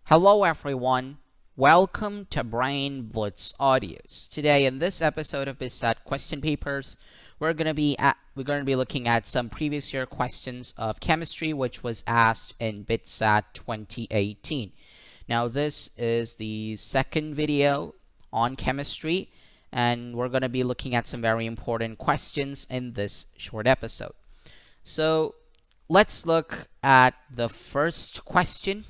Hello everyone, welcome to Brain Blitz Audios. Today in this episode of Bitsat question papers, we're going to be looking at some previous year questions of chemistry which was asked in Bitsat 2018. Now this is the second video on chemistry and we're going to be looking at some very important questions in this short episode. So let's look at the first question.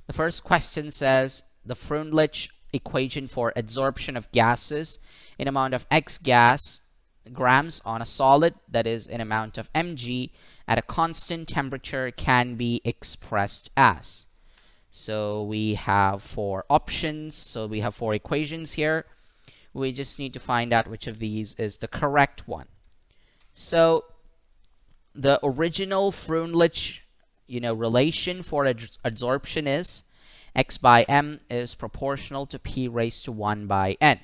The first question says the Freundlich equation for adsorption of gases in amount of X gas grams on a solid, that is in amount of mg at a constant temperature, can be expressed as. So we have four options. So we have four equations here. We just need to find out which of these is the correct one. So the original Freundlich relation for adsorption is x by m is proportional to p raised to 1 by n.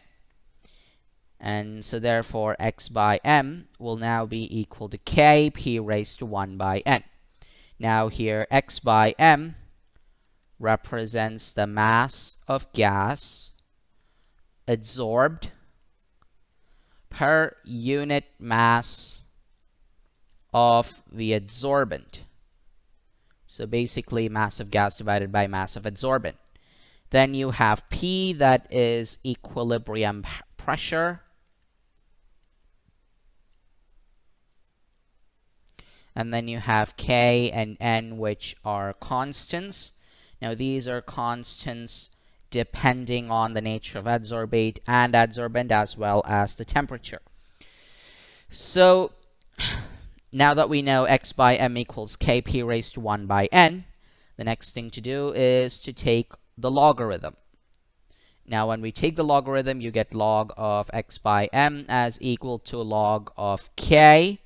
And so therefore x by m will now be equal to k p raised to 1 by n. Now here x by m represents the mass of gas adsorbed per unit mass of the adsorbent. So basically mass of gas divided by mass of adsorbent. Then you have P, that is equilibrium pressure. And then you have K and N, which are constants. Now these are constants depending on the nature of adsorbate and adsorbent as well as the temperature. So now that we know x by m equals kp raised to 1 by n, the next thing to do is to take the logarithm. Now when we take the logarithm, you get log of x by m as equal to log of k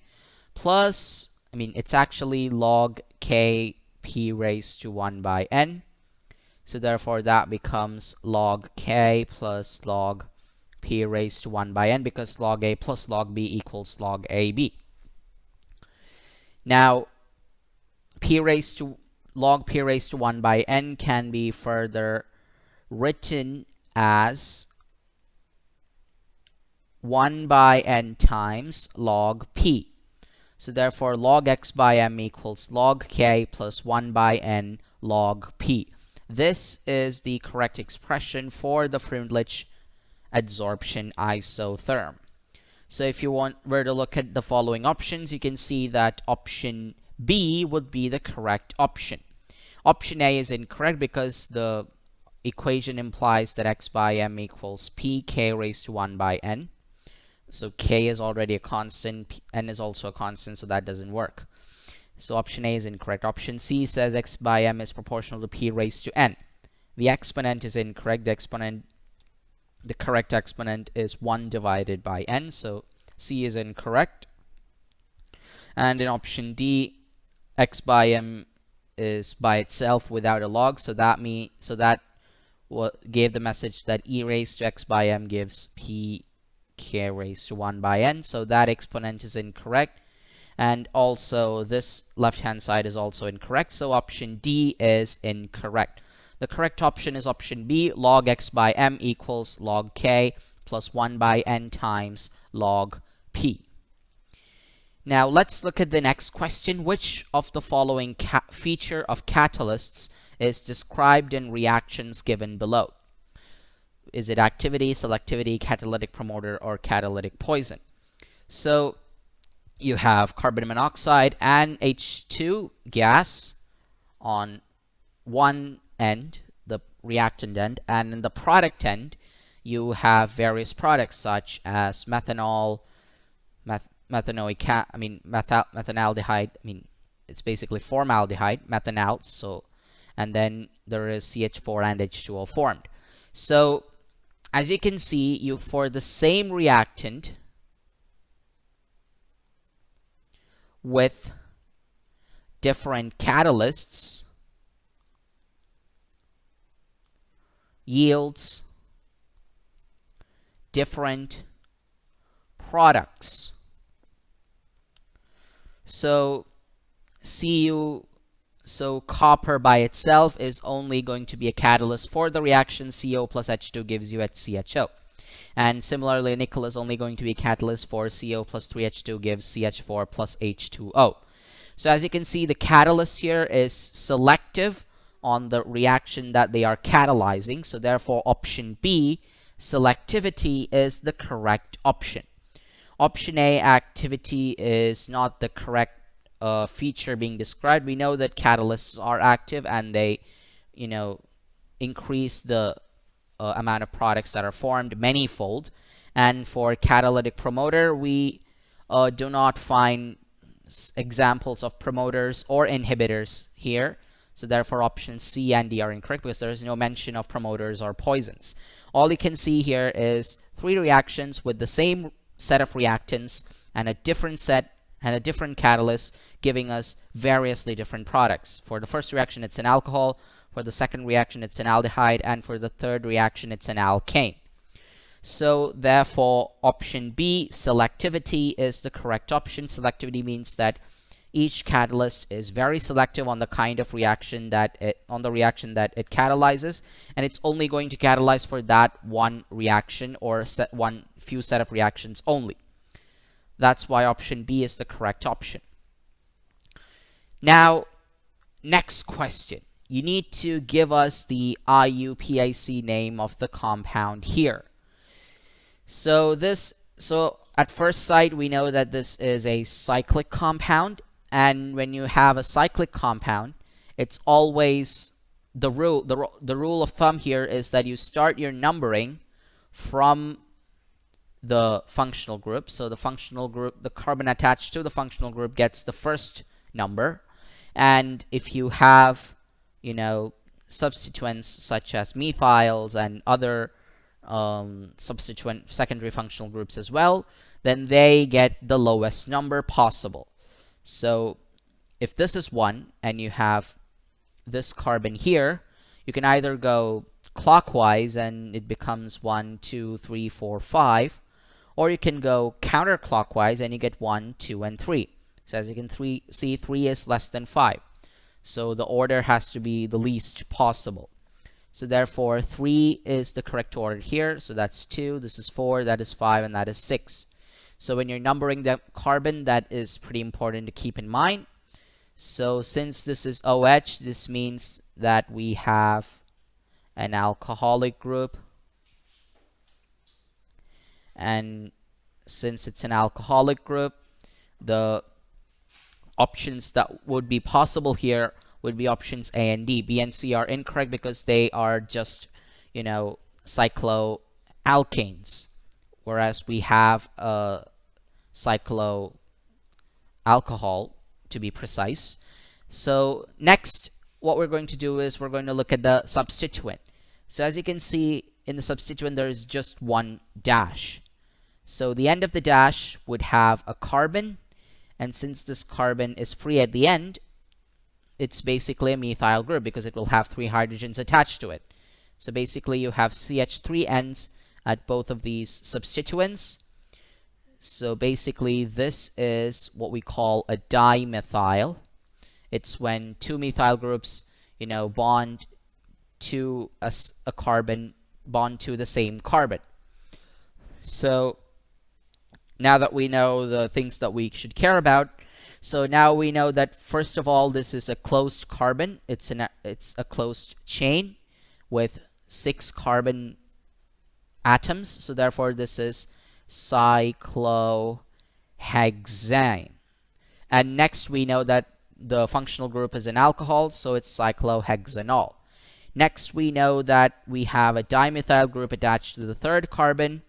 plus, it's actually log kp raised to 1 by n. So therefore that becomes log k plus log p raised to 1 by n, because log a plus log b equals log ab. Now log p raised to 1 by n can be further written as 1 by n times log p. So therefore log x by m equals log k plus 1 by n log p. This is the correct expression for the Freundlich adsorption isotherm. So if you were to look at the following options, you can see that option B would be the correct option. Option A is incorrect because the equation implies that x by m equals pk raised to 1 by n. So k is already a constant, n is also a constant, so that doesn't work. So option A is incorrect. Option C says x by m is proportional to p raised to n. The exponent is incorrect. The correct exponent is 1 divided by n, so C is incorrect. And in option D, x by m is by itself without a log, so that gave the message that e raised to x by m gives p k raised to 1 by n, so that exponent is incorrect. And also this left hand side is also incorrect, so option D is incorrect. The correct option is option B, log x by m equals log k plus 1 by n times log p. Now let's look at the next question. Which of the following feature of catalysts is described in reactions given below? Is it activity, selectivity, catalytic promoter, or catalytic poison? So you have carbon monoxide and H2 gas on one end, the reactant end, and in the product end you have various products such as methanol, methanaldehyde, it's basically formaldehyde, methanal, so, and then there is CH4 and H2O formed. So as you can see, for the same reactant with different catalysts yields different products. So So copper by itself is only going to be a catalyst for the reaction. CO plus H2 gives you HCHO. And similarly, nickel is only going to be a catalyst for CO plus 3H2 gives CH4 plus H2O. So as you can see, the catalyst here is selective on the reaction that they are catalyzing. So therefore, option B, selectivity, is the correct option. Option A, activity, is not the correct feature being described. We know that catalysts are active and they, increase the amount of products that are formed manyfold. And for catalytic promoter, we do not find examples of promoters or inhibitors here. So therefore, options C and D are incorrect because there is no mention of promoters or poisons. All you can see here is 3 reactions with the same set of reactants and a different set and a different catalyst, giving us variously different products. For the first reaction, it's an alcohol. For the second reaction, it's an aldehyde. And for the third reaction, it's an alkane. So therefore, option B, selectivity, is the correct option. Selectivity means that each catalyst is very selective on the kind of reaction that it catalyzes, and it's only going to catalyze for that one reaction or one few set of reactions only. That's why option B is the correct option. Now, next question. You need to give us the IUPAC name of the compound here. So at first sight, we know that this is a cyclic compound. And when you have a cyclic compound, it's always the rule of thumb here is that you start your numbering from the functional group. So the functional group, the carbon attached to the functional group, gets the first number. And if you have, substituents such as methyls and other substituent secondary functional groups as well, then they get the lowest number possible. So if this is 1 and you have this carbon here, you can either go clockwise and it becomes 1, 2, 3, 4, 5, or you can go counterclockwise and you get 1, 2, and 3. So as you can see, 3 is less than 5. So the order has to be the least possible. So therefore, 3 is the correct order here. So that's 2, this is 4, that is 5, and that is 6. So when you're numbering the carbon, that is pretty important to keep in mind. So since this is OH, this means that we have an alcoholic group. And since it's an alcoholic group, the options that would be possible here would be options A and D. B and C are incorrect because they are just, cycloalkanes, whereas we have a cycloalcohol, to be precise. So next, what we're going to do is we're going to look at the substituent. So as you can see, in the substituent, there is just one dash. So the end of the dash would have a carbon, and since this carbon is free at the end, it's basically a methyl group because it will have 3 hydrogens attached to it. So basically you have CH3 ends at both of these substituents. So basically this is what we call a dimethyl. It's when 2 methyl groups, bond to a carbon, bond to the same carbon. So now that we know the things that we should care about, so now we know that first of all, this is a closed carbon. It's a closed chain with 6 carbon atoms. So therefore, this is cyclohexane. And next, we know that the functional group is an alcohol, so it's cyclohexanol. Next, we know that we have a dimethyl group attached to the 3rd carbon.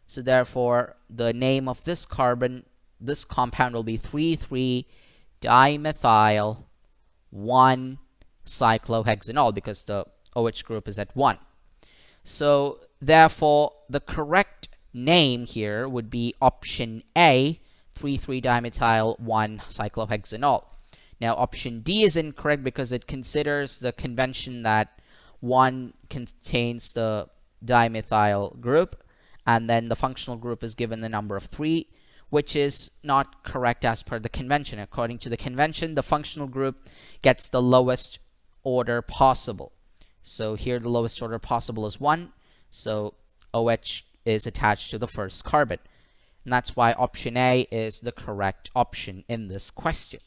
So therefore, the name of this compound will be 3,3-dimethyl 1-cyclohexanol because the OH group is at 1. So therefore, the correct name here would be option A, 3,3-dimethyl 1-cyclohexanol. Now, option D is incorrect because it considers the convention that 1 contains the dimethyl group, and then the functional group is given the number of 3, which is not correct as per the convention. According to the convention, the functional group gets the lowest order possible. So here the lowest order possible is 1, so OH is attached to the first carbon. And that's why option A is the correct option in this question.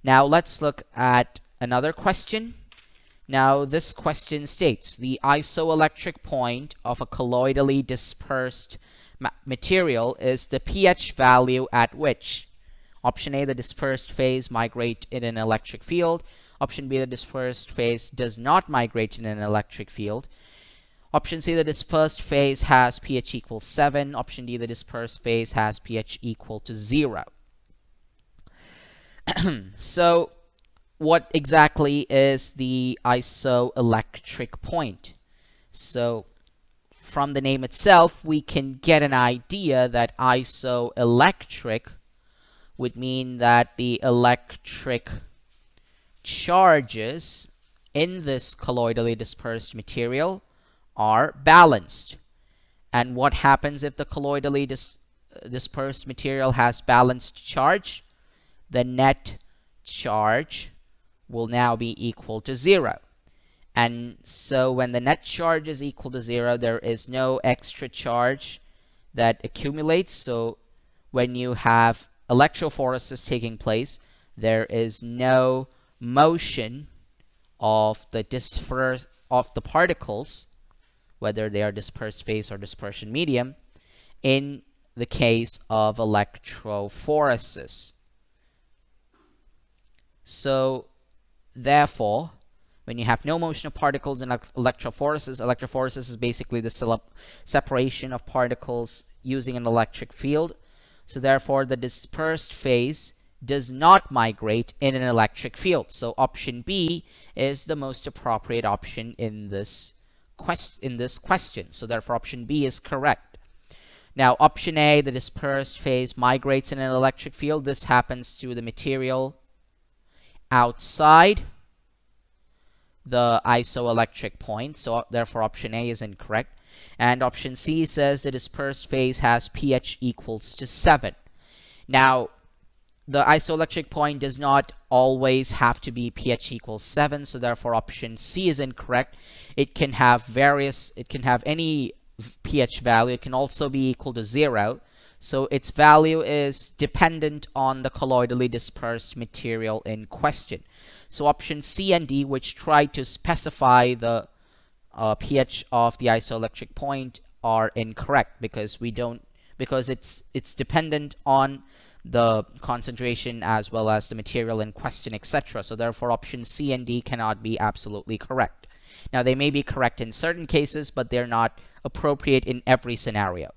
Now let's look at another question. Now this question states the isoelectric point of a colloidally dispersed material is the pH value at which option A, the dispersed phase migrate in an electric field. Option B, the dispersed phase does not migrate in an electric field. Option C, the dispersed phase has pH equals 7. Option D, the dispersed phase has pH equal to 0. So what exactly is the isoelectric point? So from the name itself, we can get an idea that isoelectric would mean that the electric charges in this colloidally dispersed material are balanced. And what happens if the colloidally dispersed material has balanced charge? The net charge will now be equal to 0. And so when the net charge is equal to 0, there is no extra charge that accumulates. So when you have electrophoresis taking place, there is no motion of the particles, whether they are dispersed phase or dispersion medium, in the case of electrophoresis. So therefore, when you have no motion of particles in electrophoresis is basically the separation of particles using an electric field. So therefore, the dispersed phase does not migrate in an electric field. So option B is the most appropriate option in this question. So therefore, option B is correct. Now, option A, the dispersed phase migrates in an electric field. This happens to the material outside the isoelectric point. So therefore, option A is incorrect. And option C says the dispersed phase has pH equals to 7. Now, the isoelectric point does not always have to be pH equals 7, so therefore option C is incorrect. It can have any pH value. It can also be equal to 0. So its value is dependent on the colloidally dispersed material in question. So option C and D, which try to specify the pH of the isoelectric point, are incorrect because it's dependent on the concentration as well as the material in question, etc. So therefore option C and D cannot be absolutely correct. Now they may be correct in certain cases, but they're not appropriate in every scenario.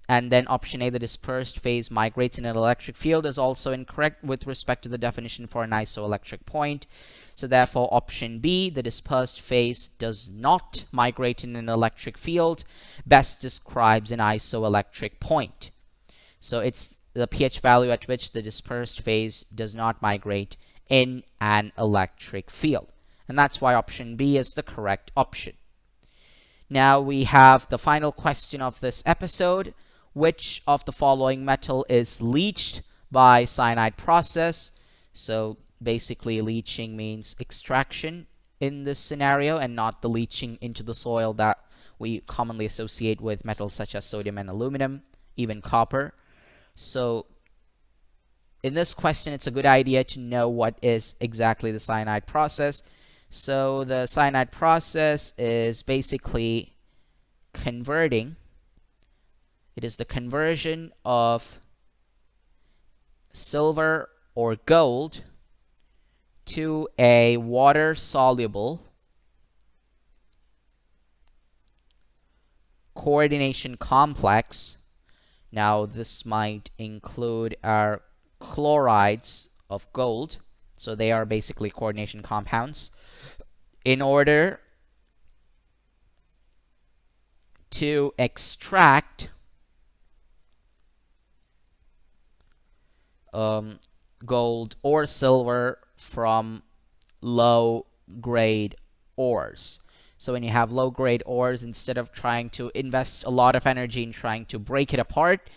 And then option A, the dispersed phase migrates in an electric field, is also incorrect with respect to the definition for an isoelectric point. So therefore option B, the dispersed phase does not migrate in an electric field, best describes an isoelectric point. So it's the pH value at which the dispersed phase does not migrate in an electric field. And that's why option B is the correct option. Now we have the final question of this episode. Which of the following metal is leached by cyanide process? So basically leaching means extraction in this scenario and not the leaching into the soil that we commonly associate with metals such as sodium and aluminum, even copper. So in this question, it's a good idea to know what is exactly the cyanide process. So the cyanide process is basically converting. It is the conversion of silver or gold to a water-soluble coordination complex. Now this might include our chlorides of gold, so they are basically coordination compounds, in order to extract gold or silver from low-grade ores. So when you have low-grade ores, instead of trying to invest a lot of energy in trying to break it apart,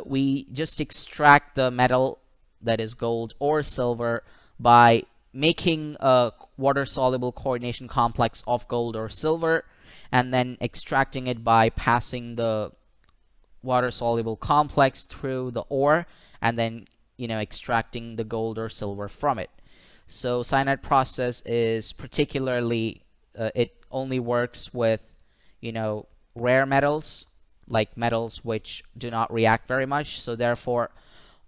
we just extract the metal, that is gold or silver, by making a water soluble coordination complex of gold or silver, and then extracting it by passing the water soluble complex through the ore, and then extracting the gold or silver from it. So cyanide process is particularly it only works with rare metals, like metals which do not react very much. So therefore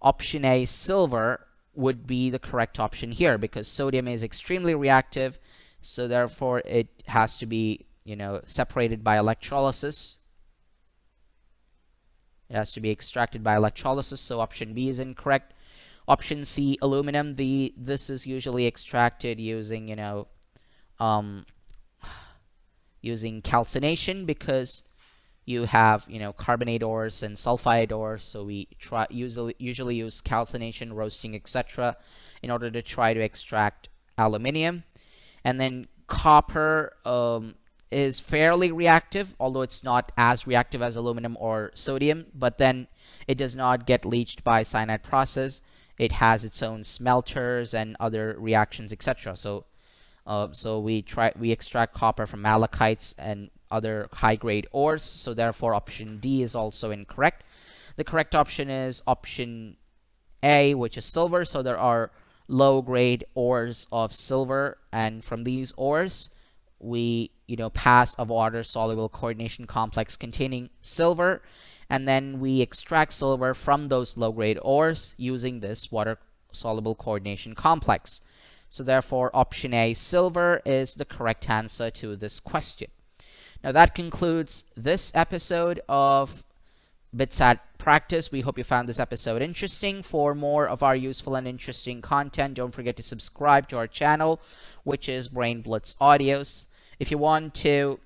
option A, silver, would be the correct option here, because sodium is extremely reactive, so therefore it has to be separated by electrolysis. It has to be extracted by electrolysis, so option B is incorrect. Option C, aluminum, this is usually extracted using using calcination, because you have carbonate ores and sulfide ores, so we usually use calcination, roasting, etc., in order to try to extract aluminium. And then copper is fairly reactive, although it's not as reactive as aluminum or sodium, but then it does not get leached by cyanide process. It has its own smelters and other reactions, etc. So we extract copper from malachites and other high-grade ores, so therefore option D is also incorrect. The correct option is option A, which is silver. So there are low-grade ores of silver, and from these ores we pass a water-soluble coordination complex containing silver, and then we extract silver from those low-grade ores using this water-soluble coordination complex. So therefore option A, silver, is the correct answer to this question. Now that concludes this episode of Bitsat Practice. We hope you found this episode interesting. For more of our useful and interesting content, don't forget to subscribe to our channel, which is Brain Blitz Audios. If you want to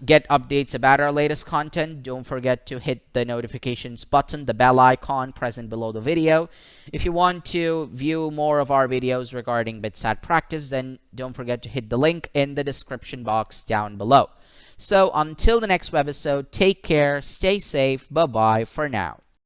get updates about our latest content, don't forget to hit the notifications button, the bell icon present below the video. If you want to view more of our videos regarding Bitsat Practice, then don't forget to hit the link in the description box down below. So until the next webisode, take care, stay safe, bye-bye for now.